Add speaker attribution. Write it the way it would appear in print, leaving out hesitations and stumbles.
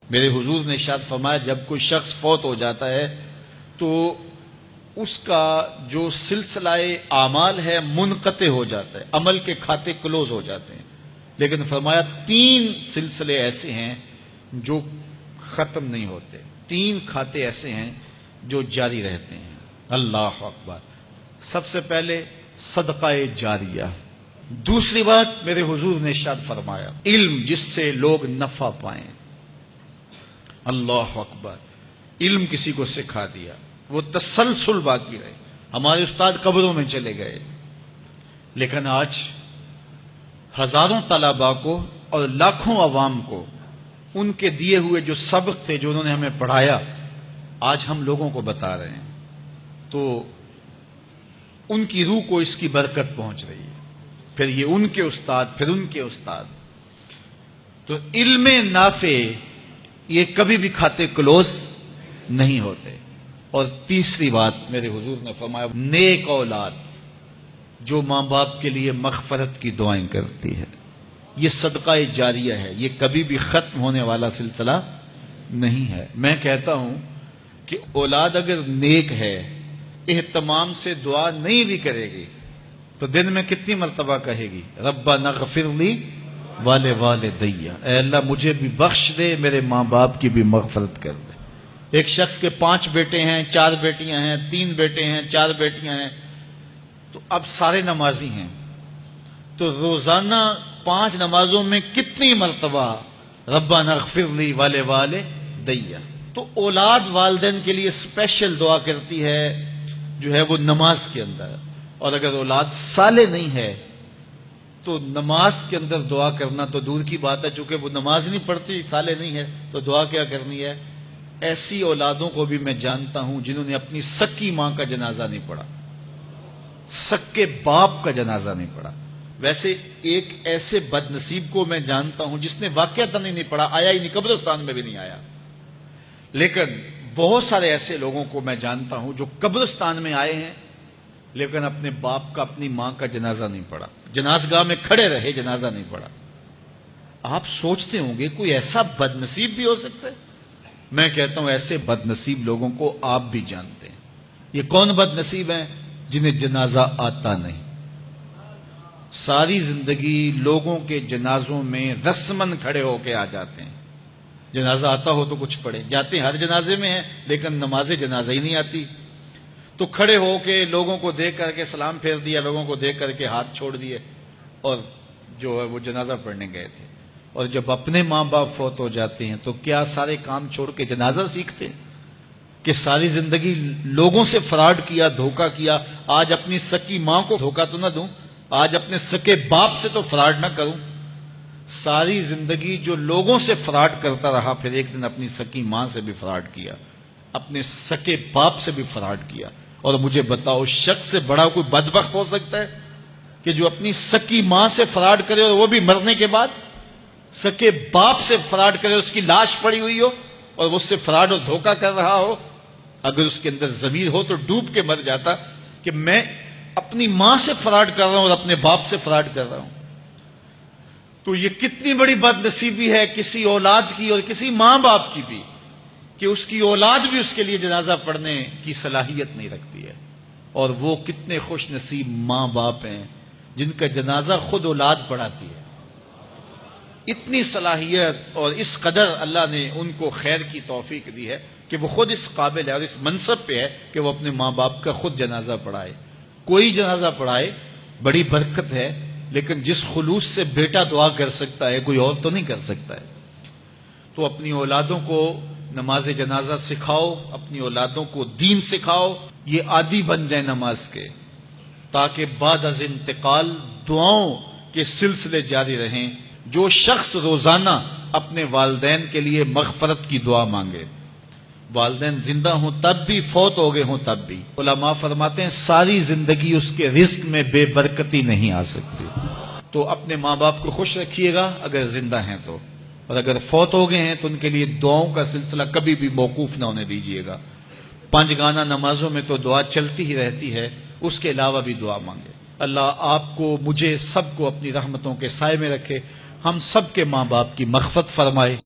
Speaker 1: میرے حضور نے ارشاد فرمایا جب کوئی شخص فوت ہو جاتا ہے تو اس کا جو سلسلہ اعمال ہے منقطع ہو جاتا ہے، عمل کے کھاتے کلوز ہو جاتے ہیں، لیکن فرمایا 3 سلسلے ایسے ہیں جو ختم نہیں ہوتے، 3 کھاتے ایسے ہیں جو جاری رہتے ہیں۔ اللہ اکبر۔ سب سے پہلے صدقہ جاریہ، دوسری بات میرے حضور نے ارشاد فرمایا علم جس سے لوگ نفع پائیں۔ اللہ اکبر۔ علم کسی کو سکھا دیا، وہ تسلسل باقی رہے۔ ہمارے استاد قبروں میں چلے گئے، لیکن آج ہزاروں طلباء کو اور لاکھوں عوام کو ان کے دیے ہوئے جو سبق تھے جو انہوں نے ہمیں پڑھایا آج ہم لوگوں کو بتا رہے ہیں، تو ان کی روح کو اس کی برکت پہنچ رہی ہے، پھر یہ ان کے استاد، پھر ان کے استاد۔ تو علم نافع یہ کبھی بھی کھاتے کلوز نہیں ہوتے۔ اور تیسری بات میرے حضور نے فرمایا نیک اولاد جو ماں باپ کے لیے مغفرت کی دعائیں کرتی ہے، یہ صدقہ جاریہ ہے، یہ کبھی بھی ختم ہونے والا سلسلہ نہیں ہے۔ میں کہتا ہوں کہ اولاد اگر نیک ہے، اہتمام سے دعا نہیں بھی کرے گی تو دن میں کتنی مرتبہ کہے گی ربنا اغفر لی ولوالدی، اے اللہ مجھے بھی بخش دے، میرے ماں باپ کی بھی مغفرت کر دے۔ ایک شخص کے 5 بیٹے ہیں، 4 بیٹیاں ہیں، 3 بیٹے ہیں، 4 بیٹیاں ہیں، تو اب سارے نمازی ہیں، تو روزانہ 5 نمازوں میں کتنی مرتبہ ربنا اغفر لی ولوالدی۔ تو اولاد والدین کے لیے اسپیشل دعا کرتی ہے جو ہے وہ نماز کے اندر، اور اگر اولاد صالح نہیں ہے تو نماز کے اندر دعا کرنا تو دور کی بات ہے، چونکہ وہ نماز نہیں پڑھتی، صالح نہیں ہے، تو دعا کیا کرنی ہے؟ ایسی اولادوں کو بھی میں جانتا ہوں جنہوں نے اپنی سکی ماں کا جنازہ نہیں پڑھا، سکے باپ کا جنازہ نہیں پڑھا۔ ویسے ایک ایسے بد نصیب کو میں جانتا ہوں جس نے واقعتاً نہیں پڑھا، آیا ہی نہیں، قبرستان میں بھی نہیں آیا، لیکن بہت سارے ایسے لوگوں کو میں جانتا ہوں جو قبرستان میں آئے ہیں لیکن اپنے باپ کا، اپنی ماں کا جنازہ نہیں پڑھا، جنازگاہ میں کھڑے رہے، جنازہ نہیں پڑھا۔ آپ سوچتے ہوں گے کوئی ایسا بد نصیب بھی ہو سکتا ہے؟ میں کہتا ہوں ایسے بد نصیب لوگوں کو آپ بھی جانتے ہیں۔ یہ کون بد نصیب ہیں؟ جنہیں جنازہ آتا نہیں، ساری زندگی لوگوں کے جنازوں میں رسماً کھڑے ہو کے آ جاتے ہیں، جنازہ آتا ہو تو کچھ پڑھے، جاتے ہیں ہر جنازے میں ہیں لیکن نماز جنازہ ہی نہیں آتی، تو کھڑے ہو کے لوگوں کو دیکھ کر کے سلام پھیر دیا، لوگوں کو دیکھ کر کے ہاتھ چھوڑ دیے، اور جو ہے وہ جنازہ پڑھنے گئے تھے۔ اور جب اپنے ماں باپ فوت ہو جاتے ہیں تو کیا سارے کام چھوڑ کے جنازہ سیکھتے ہیں کہ ساری زندگی لوگوں سے فراڈ کیا، دھوکہ کیا، آج اپنی سکی ماں کو دھوکہ تو نہ دوں، آج اپنے سکے باپ سے تو فراڈ نہ کروں۔ ساری زندگی جو لوگوں سے فراڈ کرتا رہا، پھر ایک دن اپنی سکی ماں سے بھی فراڈ کیا، اپنے سکے باپ سے بھی فراڈ کیا۔ اور مجھے بتاؤ شخص سے بڑا کوئی بدبخت ہو سکتا ہے کہ جو اپنی سکی ماں سے فراڈ کرے اور وہ بھی مرنے کے بعد؟ سکے باپ سے فراڈ کرے، اس کی لاش پڑی ہوئی ہو اور وہ اس سے فراڈ اور دھوکہ کر رہا ہو، اگر اس کے اندر ضمیر ہو تو ڈوب کے مر جاتا کہ میں اپنی ماں سے فراڈ کر رہا ہوں اور اپنے باپ سے فراڈ کر رہا ہوں۔ تو یہ کتنی بڑی بد نصیبی ہے کسی اولاد کی اور کسی ماں باپ کی بھی کہ اس کی اولاد بھی اس کے لیے جنازہ پڑھنے کی صلاحیت نہیں رکھتی ہے، اور وہ کتنے خوش نصیب ماں باپ ہیں جن کا جنازہ خود اولاد پڑھاتی ہے۔ اتنی صلاحیت اور اس قدر اللہ نے ان کو خیر کی توفیق دی ہے کہ وہ خود اس قابل ہے اور اس منصب پہ ہے کہ وہ اپنے ماں باپ کا خود جنازہ پڑھائے۔ کوئی جنازہ پڑھائے بڑی برکت ہے، لیکن جس خلوص سے بیٹا دعا کر سکتا ہے کوئی اور تو نہیں کر سکتا ہے۔ تو اپنی اولادوں کو نماز جنازہ سکھاؤ، اپنی اولادوں کو دین سکھاؤ، یہ عادی بن جائیں نماز کے، تاکہ بعد از انتقال دعاؤں کے سلسلے جاری رہیں۔ جو شخص روزانہ اپنے والدین کے لیے مغفرت کی دعا مانگے، والدین زندہ ہوں تب بھی، فوت ہو گئے ہوں تب بھی، علماء فرماتے ہیں ساری زندگی اس کے رزق میں بے برکتی نہیں آ سکتی۔ تو اپنے ماں باپ کو خوش رکھیے گا اگر زندہ ہیں تو، اور اگر فوت ہو گئے ہیں تو ان کے لیے دعاؤں کا سلسلہ کبھی بھی موقوف نہ ہونے دیجیے گا۔ 5 گانا نمازوں میں تو دعا چلتی ہی رہتی ہے، اس کے علاوہ بھی دعا مانگے۔ اللہ آپ کو، مجھے، سب کو اپنی رحمتوں کے سائے میں رکھے، ہم سب کے ماں باپ کی مغفرت فرمائے۔